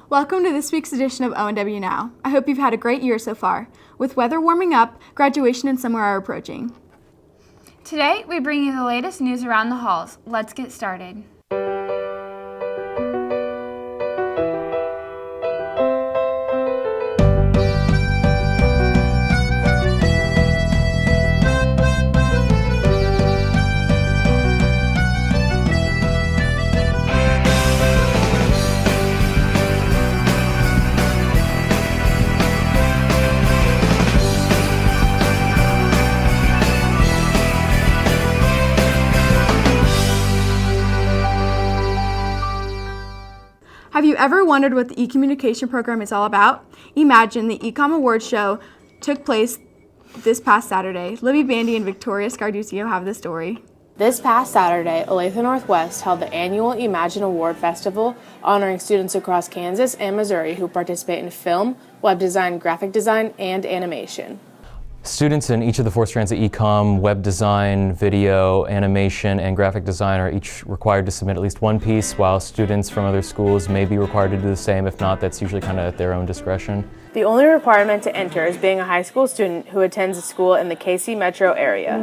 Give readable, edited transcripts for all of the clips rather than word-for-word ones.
Welcome to this week's edition of ONW Now. I hope you've had a great year so far. With weather warming up, graduation and summer are approaching. Today, we bring you the latest news around the halls. Let's get started. Have you ever wondered what the e-communication program is all about? eMagine, the e-com awards show, took place this past Saturday. Libby Bandy and Victoria Scarduzio have the story. This past Saturday, Olathe Northwest held the annual eMagine Award Festival, honoring students across Kansas and Missouri who participate in film, web design, graphic design, and animation. Students in each of the four strands of e-com, web design, video, animation, and graphic design are each required to submit at least one piece, while students from other schools may be required to do the same. If not, that's usually kind of at their own discretion. The only requirement to enter is being a high school student who attends a school in the KC metro area.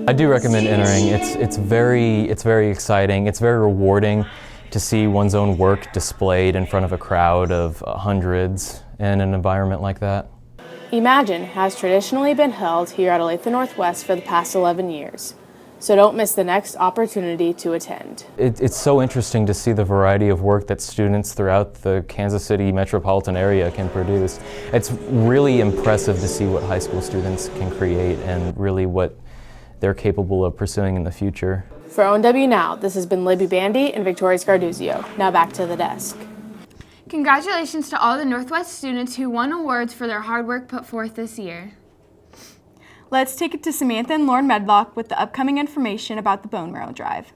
I do recommend entering. It's very exciting. It's very rewarding to see one's own work displayed in front of a crowd of hundreds in an environment like that. eMagine has traditionally been held here at Olathe Northwest for the past 11 years, so don't miss the next opportunity to attend. It's so interesting to see the variety of work that students throughout the Kansas City metropolitan area can produce. It's really impressive to see what high school students can create and really what they're capable of pursuing in the future. For ONW Now, this has been Libby Bandy and Victoria Scarduzio. Now back to the desk. Congratulations to all the Northwest students who won awards for their hard work put forth this year. Let's take it to Samantha and Lauren Medlock with the upcoming information about the Bone Marrow Drive.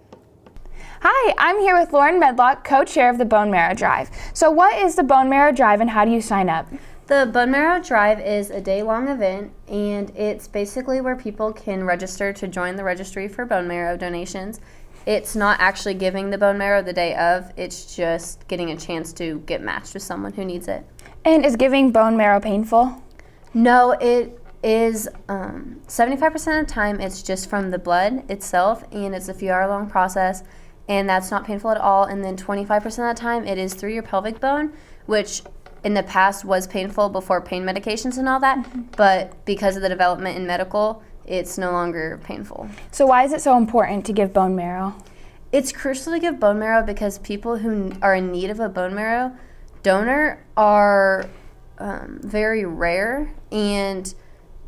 Hi, I'm here with Lauren Medlock, co-chair of the Bone Marrow Drive. So what is the Bone Marrow Drive and how do you sign up? The Bone Marrow Drive is a day-long event, and it's basically where people can register to join the registry for bone marrow donations. It's not actually giving the bone marrow the day of, it's just getting a chance to get matched with someone who needs it. And is giving bone marrow painful? No, it is 75% of the time it's just from the blood itself, and it's a few hour long process, and that's not painful at all. And then 25% of the time it is through your pelvic bone, which in the past was painful before pain medications and all that, but because of the development in medical, it's no longer painful. So why is it so important to give bone marrow? It's crucial to give bone marrow because people who are in need of a bone marrow donor are very rare, and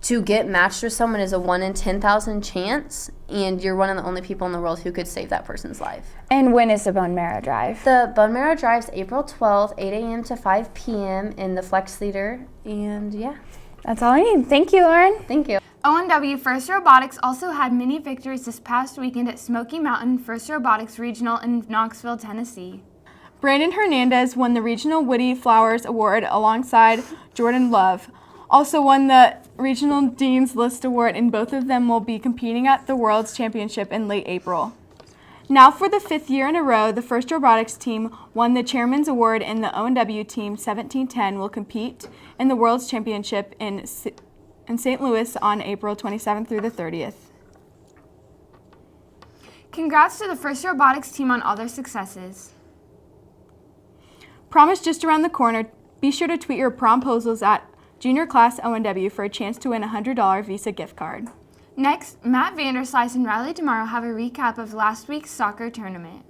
to get matched with someone is a 1 in 10,000 chance, and you're one of the only people in the world who could save that person's life. And when is the Bone Marrow Drive? The Bone Marrow Drive is April 12th, 8 a.m. to 5 p.m. in the Flex Theater, and yeah. That's all I need. Thank you, Lauren. Thank you. ONW First Robotics also had many victories this past weekend at Smoky Mountain First Robotics Regional in Knoxville, Tennessee. Brandon Hernandez won the Regional Woody Flowers Award alongside Jordan Love. Also won the Regional Dean's List Award, and both of them will be competing at the World's Championship in late April. Now for the 5th year in a row, the First Robotics team won the Chairman's Award, and the ONW team 1710 will compete in the World's Championship in St. Louis on April 27th through the 30th. Congrats to the First Robotics team on all their successes. Prom is just around the corner. Be sure to tweet your promposals at Junior Class ONW for a chance to win a $100 Visa gift card. Next, Matt Vanderslice and Riley Tomorrow have a recap of last week's soccer tournament.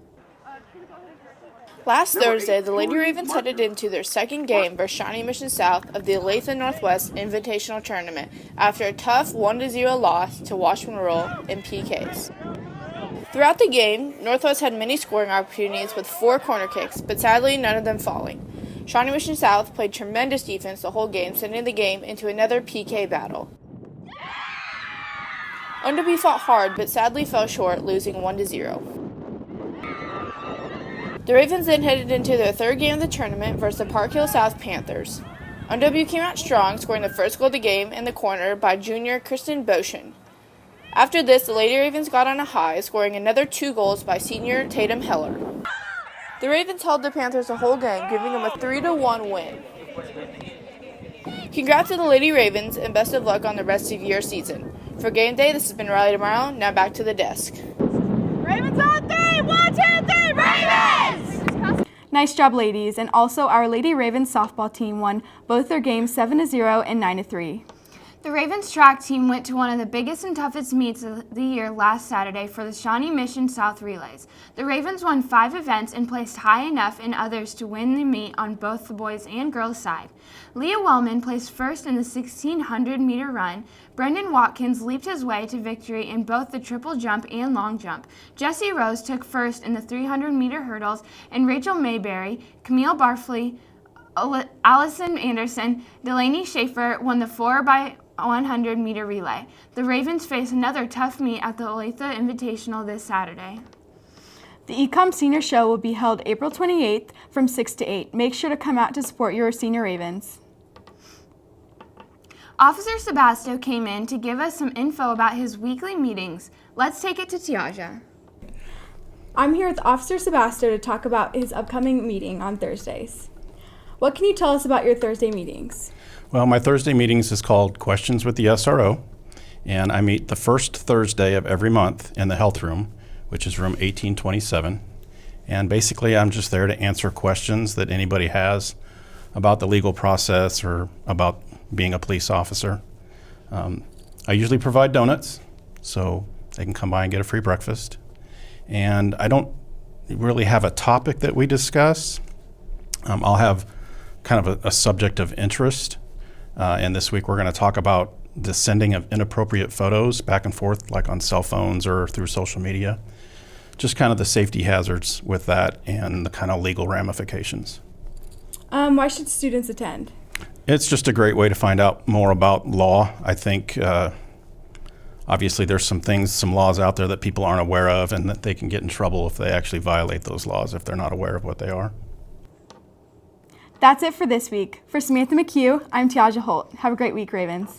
Last Thursday, the Lady Ravens headed into their second game versus Shawnee Mission South of the Olathe Northwest Invitational Tournament after a tough 1-0 loss to Washburn Rural in PKs. Throughout the game, Northwest had many scoring opportunities with 4 corner kicks, but sadly none of them falling. Shawnee Mission South played tremendous defense the whole game, sending the game into another PK battle. ONW fought hard, but sadly fell short, losing 1-0. The Ravens then headed into their third game of the tournament versus the Park Hill South Panthers. ONW came out strong, scoring the first goal of the game in the corner by junior Kristen Boshin. After this, the Lady Ravens got on a high, scoring another 2 goals by senior Tatum Heller. The Ravens held the Panthers a whole game, giving them a 3-1 win. Congrats to the Lady Ravens, and best of luck on the rest of your season. For game day, this has been Riley Marrow. Now back to the desk. Ravens on 3! 1, 2, 3, Ravens! Nice job, ladies, and also our Lady Ravens softball team won both their games 7-0 and 9-3. The Ravens track team went to one of the biggest and toughest meets of the year last Saturday for the Shawnee Mission South Relays. The Ravens won 5 events and placed high enough in others to win the meet on both the boys and girls side. Leah Wellman placed first in the 1,600-meter run. Brendan Watkins leaped his way to victory in both the triple jump and long jump. Jesse Rose took first in the 300-meter hurdles, and Rachel Mayberry, Camille Barfley, Allison Anderson, Delaney Schaefer won the 4x100-meter relay. The Ravens face another tough meet at the Olathe Invitational this Saturday. The Ecom Senior Show will be held April 28th from 6 to 8. Make sure to come out to support your Senior Ravens. Officer Sebasto came in to give us some info about his weekly meetings. Let's take it to Tiaja. I'm here with Officer Sebasto to talk about his upcoming meeting on Thursdays. What can you tell us about your Thursday meetings? Well, my Thursday meetings is called Questions with the SRO, and I meet the first Thursday of every month in the health room, which is room 1827. And basically, I'm just there to answer questions that anybody has about the legal process or about being a police officer. I usually provide donuts, so they can come by and get a free breakfast. And I don't really have a topic that we discuss. I'll have kind of a subject of interest. And this week we're going to talk about the sending of inappropriate photos back and forth, like on cell phones or through social media. Just kind of the safety hazards with that and the kind of legal ramifications. Why should students attend? It's just a great way to find out more about law. I think obviously there's some laws out there that people aren't aware of, and that they can get in trouble if they actually violate those laws if they're not aware of what they are. That's it for this week. For Samantha McHugh, I'm Tiaja Holt. Have a great week, Ravens.